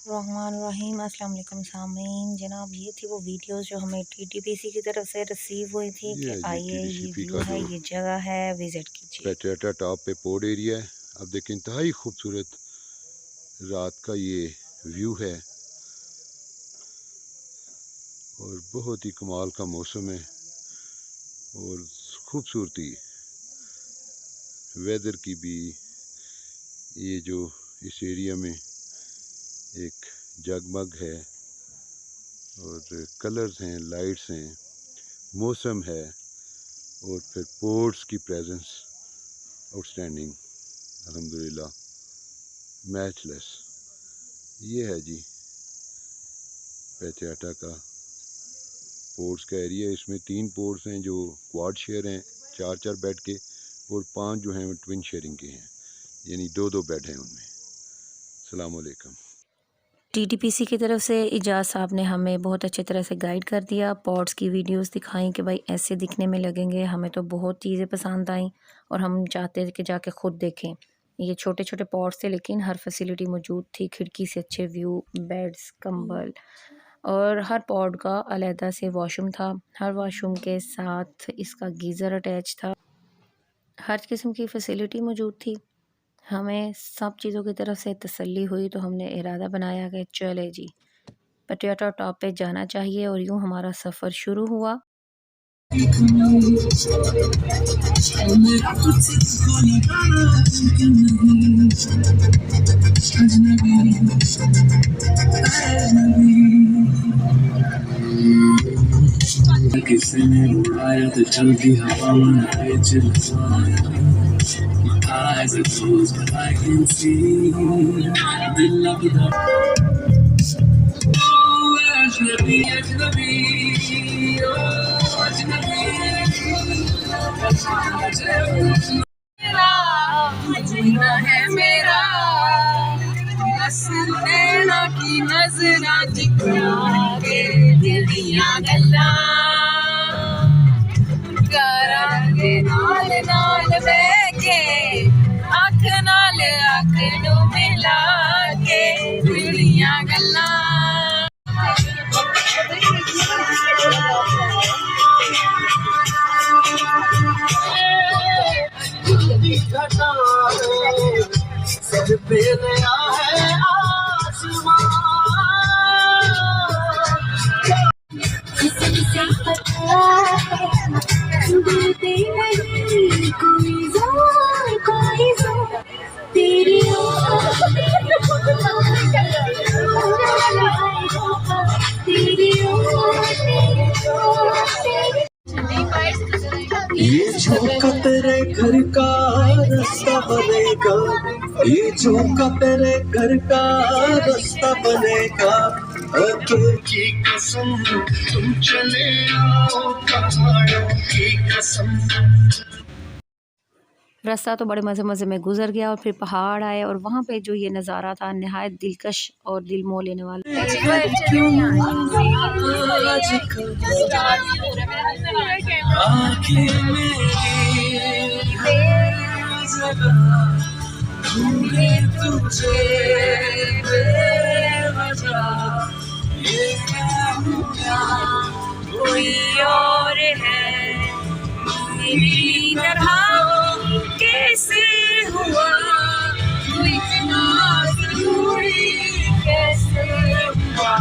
रहमान अस्सलाम वालेकुम सामीन। जनाब ये थी वो वीडियोस जो हमें टीटीपीसी की तरफ से रिसीव हुई थी ये कि है जी आइए ये टीटीसीपी व्यू का है, जो ये जगह है, विज़िट कीजिए। पेट्रियाटा टॉप पे पोर्ट एरिया है। अब देखिए इंतहाई खूबसूरत रात का ये व्यू है और बहुत ही कमाल का मौसम है और खूबसूरती वेदर की भी। ये जो इस एरिया में एक जगमग है और कलर्स हैं, लाइट्स हैं, मौसम है और फिर पोर्ट्स की प्रेजेंस आउटस्टैंडिंग, अल्हम्दुलिल्लाह, मैचलेस। ये है जी पेट्रियाटा का पोर्ट्स का एरिया। इसमें 3 पोर्ट्स हैं जो क्वाड शेयर हैं, 4-4 बेड के, और 5 जो हैं ट्विन शेयरिंग के हैं, यानी 2-2 बेड हैं उनमें। अस्सलाम वालेकुम। टीटीपीसी की तरफ से इजाज़ साहब ने हमें बहुत अच्छी तरह से गाइड कर दिया, पॉट्स की वीडियोस दिखाई कि भाई ऐसे दिखने में लगेंगे। हमें तो बहुत चीज़ें पसंद आईं और हम चाहते थे कि जाके ख़ुद देखें। ये छोटे छोटे पॉट्स थे लेकिन हर फैसिलिटी मौजूद थी, खिड़की से अच्छे व्यू, बेड्स, कंबल, और हर पॉड का अलहदा से वॉशरूम था। हर वॉशरूम के साथ इसका गीज़र अटैच था। हर किस्म की फ़ैसिलिटी मौजूद थी। हमें सब चीज़ों की तरफ से तसल्ली हुई तो हमने इरादा बनाया कि चले जी पेट्रियाटा टॉप पे जाना चाहिए, और यूँ हमारा सफ़र शुरू हुआ। किसने उड़ाया तो चलती हवाओं ने चिल्लाया। Eyes are closed, but I can see the love of the Ajnabi, Ajnabi, oh Ajnabi, जीना है मेरा, बस नैना की नज़रां दिखा के दिल दियां गल्लां करांगे नाल नाल बह के, अख नाल अख नूं मिला के दिलियां गल्लां। सर पे नया है आसमां, किसी से पता है डूबते नहीं कोई ज़ोर, कोई ज़ोर तेरी ये झोंका तेरे घर का रास्ता बनेगा, ये झोंका तेरे घर का रास्ता बनेगा। आंखों की कसम तुम चले आओ, पहाड़ों की कसम। रास्ता तो बड़े मज़े मज़े में गुजर गया और फिर पहाड़ आए और वहाँ पे जो ये नज़ारा था नहायत दिलकश और दिल मोह लेने वाला। कोई और है मेरी तरह कैसे हुआ, तू इतना ज़रूरी कैसे हुआ।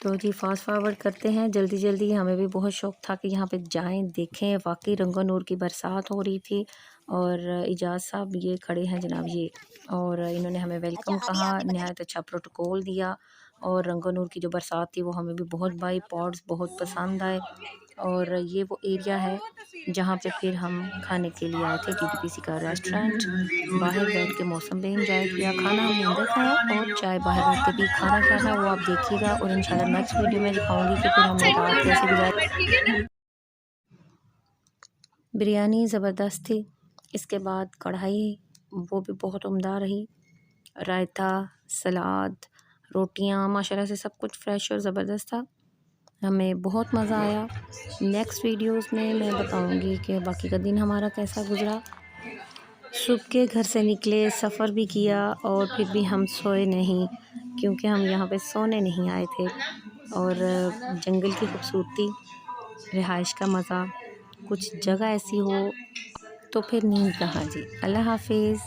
तो जी फास्ट फॉरवर्ड करते हैं जल्दी जल्दी। हमें भी बहुत शौक़ था कि यहाँ पे जाएं, देखें। वाकई रंगो नूर की बरसात हो रही थी और इजाज़ साहब ये खड़े हैं जनाब ये, और इन्होंने हमें वेलकम कहा, नहायत अच्छा प्रोटोकॉल दिया। और रंगो नूर की जो बरसात थी वो हमें भी बहुत भाई, पॉट्स बहुत पसंद आए। और ये वो एरिया है जहाँ पे फिर हम खाने के लिए आए थे, टीटीपीसी का रेस्टोरेंट। बाहर बैठ के मौसम भी इंजॉय किया, खाना हमने अंदर खाया और चाय बाहर बैठ के भी। खाना क्या था वो आप देखिएगा और इंशाल्लाह नेक्स्ट वीडियो में दिखाऊंगी कि फिर हमने रात कैसे गुजारी। बिरयानी ज़बरदस्त थी, इसके बाद कढ़ाई वो भी बहुत उम्दा रही, रायता, सलाद, रोटियां, माशाल्लाह से सब कुछ फ्रेश और ज़बरदस्त था। हमें बहुत मज़ा आया। नेक्स्ट वीडियोस में मैं बताऊंगी कि बाकी का दिन हमारा कैसा गुज़रा। सुबह के घर से निकले, सफ़र भी किया और फिर भी हम सोए नहीं, क्योंकि हम यहाँ पे सोने नहीं आए थे। और जंगल की खूबसूरती, रिहाइश का मज़ा, कुछ जगह ऐसी हो तो फिर नींद कहाँ जी। अल्लाह हाफिज़।